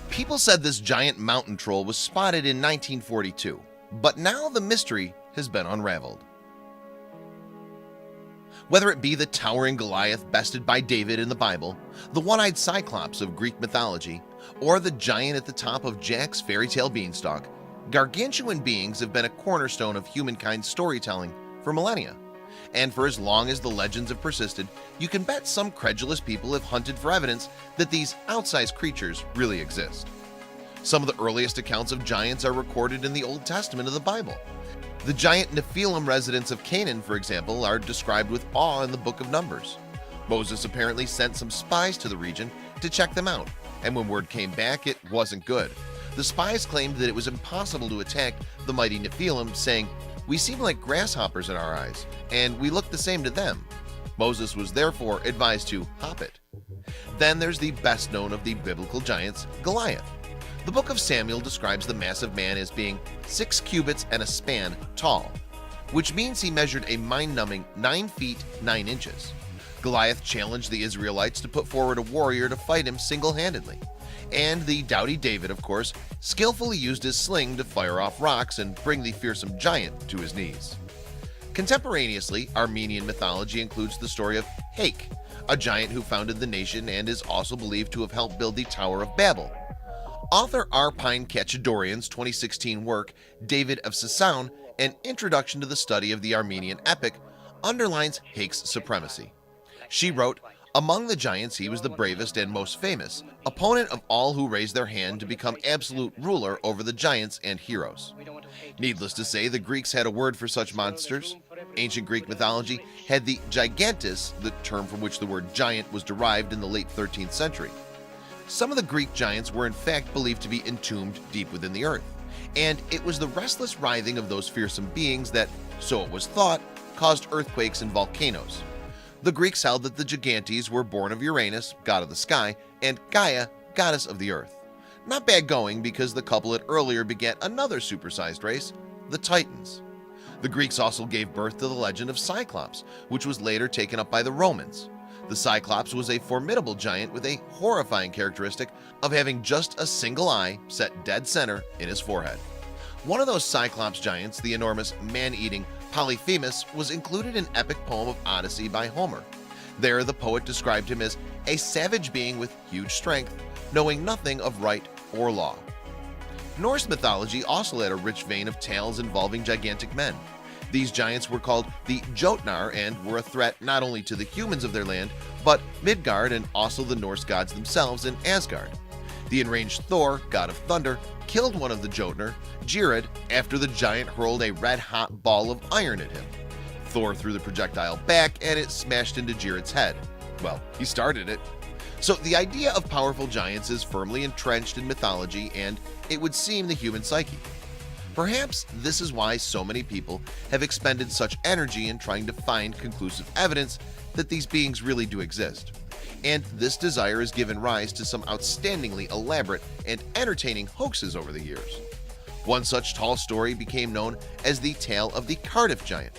People said this giant mountain troll was spotted in 1942, but now the mystery has been unraveled. Whether it be the towering Goliath bested by David in the Bible, the one-eyed Cyclops of Greek mythology, or the giant at the top of Jack's fairy tale beanstalk, gargantuan beings have been a cornerstone of humankind's storytelling for millennia. And for as long as the legends have persisted, you can bet some credulous people have hunted for evidence that these outsized creatures really exist. Some of the earliest accounts of giants are recorded in the Old Testament of the Bible. The giant Nephilim residents of Canaan, for example, are described with awe in the book of Numbers. Moses apparently sent some spies to the region to check them out, and when word came back, it wasn't good. The spies claimed that it was impossible to attack the mighty Nephilim, saying, "We seem like grasshoppers in our eyes, and we look the same to them." Moses was therefore advised to hop it. Then there's the best known of the biblical giants, Goliath. The book of Samuel describes the massive man as being 6 cubits and a span tall, which means he measured a mind-numbing 9 feet 9 inches. Goliath challenged the Israelites to put forward a warrior to fight him single-handedly. And the doughty David, of course, skillfully used his sling to fire off rocks and bring the fearsome giant to his knees. Contemporaneously, Armenian mythology includes the story of Hake, a giant who founded the nation and is also believed to have helped build the Tower of Babel. Author Arpine Kachadorian's 2016 work, David of Sassoon, An Introduction to the Study of the Armenian Epic, underlines Hake's supremacy. She wrote, "Among the giants he was the bravest and most famous, opponent of all who raised their hand to become absolute ruler over the giants and heroes." Needless to say, the Greeks had a word for such monsters. Ancient Greek mythology had the gigantus, the term from which the word giant was derived in the late 13th century. Some of the Greek giants were in fact believed to be entombed deep within the earth, and it was the restless writhing of those fearsome beings that, so it was thought, caused earthquakes and volcanoes. The Greeks held that the gigantes were born of Uranus, god of the sky, and Gaia, goddess of the earth. Not bad going, because the couple had earlier begat another supersized race, the Titans. The Greeks also gave birth to the legend of Cyclops, which was later taken up by the Romans. The Cyclops was a formidable giant with a horrifying characteristic of having just a single eye set dead center in his forehead. One of those Cyclops giants, the enormous man-eating Polyphemus, was included in epic poem of Odyssey by Homer. There, the poet described him as a savage being with huge strength, knowing nothing of right or law. Norse mythology also had a rich vein of tales involving gigantic men. These giants were called the Jotnar and were a threat not only to the humans of their land, but Midgard and also the Norse gods themselves in Asgard. The enraged Thor, god of thunder, killed one of the Jotnar, Geirrod, after the giant hurled a red-hot ball of iron at him. Thor threw the projectile back and it smashed into Geirrod's head. Well, he started it. So the idea of powerful giants is firmly entrenched in mythology and, it would seem, the human psyche. Perhaps this is why so many people have expended such energy in trying to find conclusive evidence that these beings really do exist. And this desire has given rise to some outstandingly elaborate and entertaining hoaxes over the years. One such tall story became known as the tale of the Cardiff giant.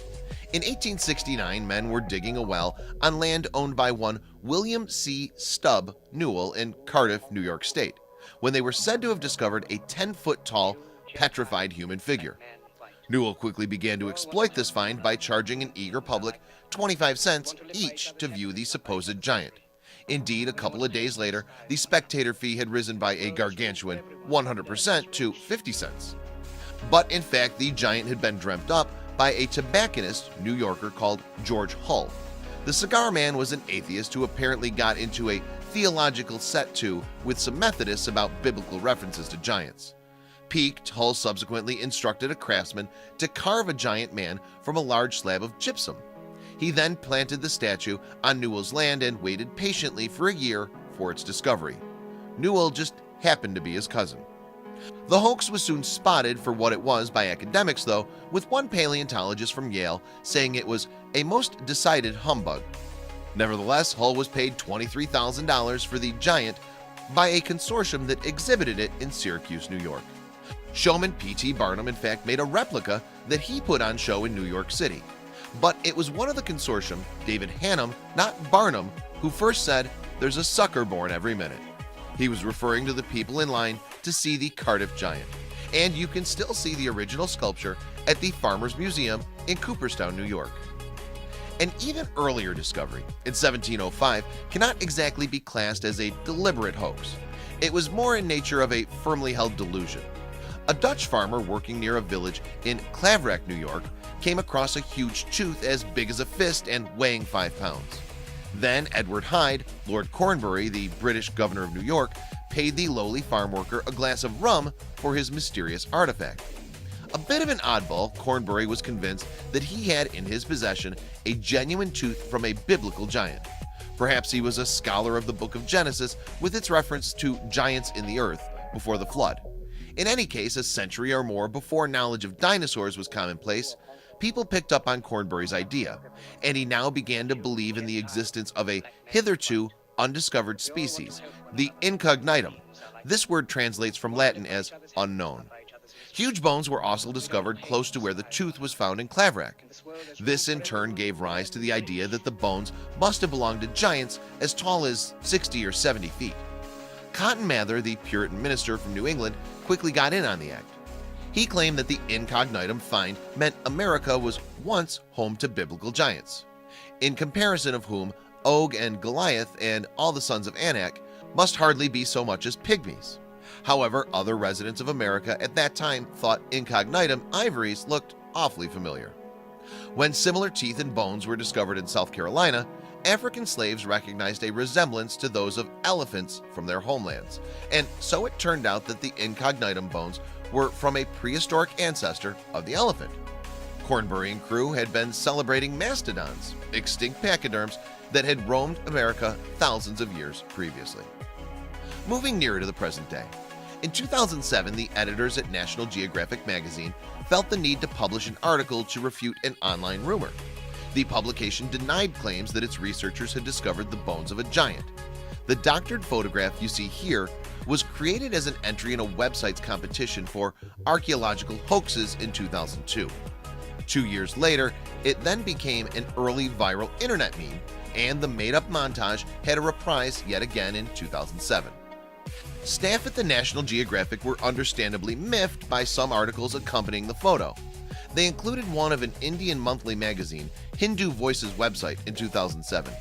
In 1869, men were digging a well on land owned by one William C. Stubb Newell in Cardiff, New York State, when they were said to have discovered a 10-foot tall, petrified human figure. Newell quickly began to exploit this find by charging an eager public 25 cents each to view the supposed giant. Indeed, a couple of days later, the spectator fee had risen by a gargantuan 100% to 50 cents. But in fact, the giant had been dreamt up by a tobacconist New Yorker called George Hull. The cigar man was an atheist who apparently got into a theological set-to with some Methodists about biblical references to giants. Piqued, Hull subsequently instructed a craftsman to carve a giant man from a large slab of gypsum. He then planted the statue on Newell's land and waited patiently for a year for its discovery. Newell just happened to be his cousin. The hoax was soon spotted for what it was by academics, though, with one paleontologist from Yale saying it was a most decided humbug. Nevertheless, Hull was paid $23,000 for the giant, by a consortium that exhibited it in Syracuse, New York. Showman P.T. Barnum in fact made a replica that he put on show in New York City. But it was one of the consortium, David Hannum, not Barnum, who first said, "There's a sucker born every minute." He was referring to the people in line to see the Cardiff Giant, and you can still see the original sculpture at the Farmers Museum in Cooperstown, New York. An even earlier discovery, in 1705, cannot exactly be classed as a deliberate hoax. It was more in nature of a firmly held delusion. A Dutch farmer working near a village in Claverack, New York, came across a huge tooth as big as a fist and weighing 5 pounds. Then Edward Hyde, Lord Cornbury, the British governor of New York, paid the lowly farm worker a glass of rum for his mysterious artifact. A bit of an oddball, Cornbury was convinced that he had in his possession a genuine tooth from a biblical giant. Perhaps he was a scholar of the book of Genesis with its reference to giants in the earth before the flood. In any case, a century or more before knowledge of dinosaurs was commonplace, people picked up on Cornbury's idea, and he now began to believe in the existence of a hitherto undiscovered species, the incognitum. This word translates from Latin as unknown. Huge bones were also discovered close to where the tooth was found in Claverack. This in turn gave rise to the idea that the bones must have belonged to giants as tall as 60 or 70 feet. Cotton Mather, the Puritan minister from New England, quickly got in on the act. He claimed that the incognitum find meant America was once home to biblical giants, in comparison of whom Og and Goliath and all the sons of Anak must hardly be so much as pygmies. However, other residents of America at that time thought incognitum ivories looked awfully familiar. When similar teeth and bones were discovered in South Carolina, African slaves recognized a resemblance to those of elephants from their homelands, and so it turned out that the incognitum bones were from a prehistoric ancestor of the elephant. Cornbury and crew had been celebrating mastodons, extinct pachyderms that had roamed America thousands of years previously. Moving nearer to the present day, in 2007, the editors at National Geographic magazine felt the need to publish an article to refute an online rumor. The publication denied claims that its researchers had discovered the bones of a giant. The doctored photograph you see here was created as an entry in a website's competition for archaeological hoaxes in 2002. 2 years later, it then became an early viral internet meme, and the made-up montage had a reprise yet again in 2007. Staff at the National Geographic were understandably miffed by some articles accompanying the photo. They included one of an Indian monthly magazine, Hindu Voices website, in 2007.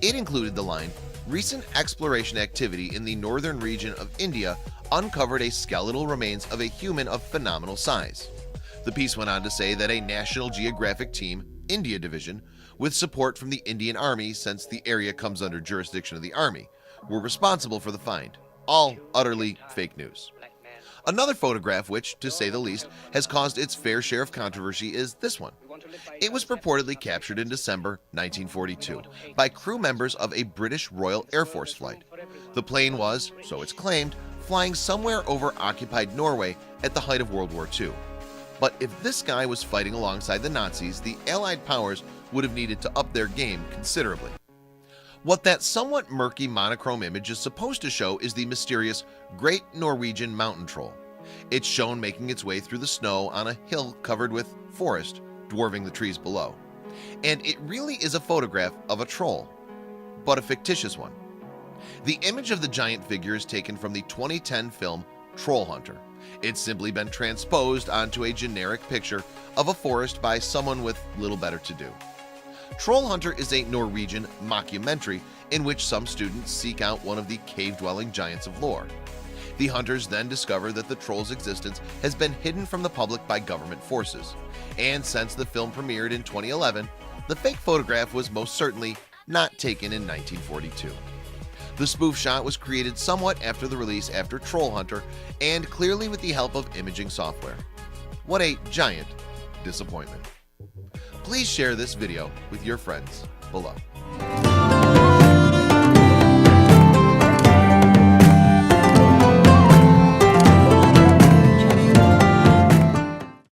It included the line, "Recent exploration activity in the northern region of India uncovered a skeletal remains of a human of phenomenal size." The piece went on to say that a National Geographic team, India Division, with support from the Indian Army, since the area comes under jurisdiction of the Army, were responsible for the find. All utterly fake news. Another photograph which, to say the least, has caused its fair share of controversy is this one. It was purportedly captured in December 1942 by crew members of a British Royal Air Force flight. The plane was, so it's claimed, flying somewhere over occupied Norway at the height of World War II. But if this guy was fighting alongside the Nazis, the Allied powers would have needed to up their game considerably. What that somewhat murky monochrome image is supposed to show is the mysterious Great Norwegian Mountain Troll. It's shown making its way through the snow on a hill covered with forest, dwarfing the trees below. And it really is a photograph of a troll, but a fictitious one. The image of the giant figure is taken from the 2010 film Troll Hunter. It's simply been transposed onto a generic picture of a forest by someone with little better to do. Troll Hunter is a Norwegian mockumentary in which some students seek out one of the cave-dwelling giants of lore. The hunters then discover that the troll's existence has been hidden from the public by government forces, and since the film premiered in 2011, the fake photograph was most certainly not taken in 1942. The spoof shot was created somewhat after the release after Troll Hunter, and clearly with the help of imaging software. What a giant disappointment. Please share this video with your friends below.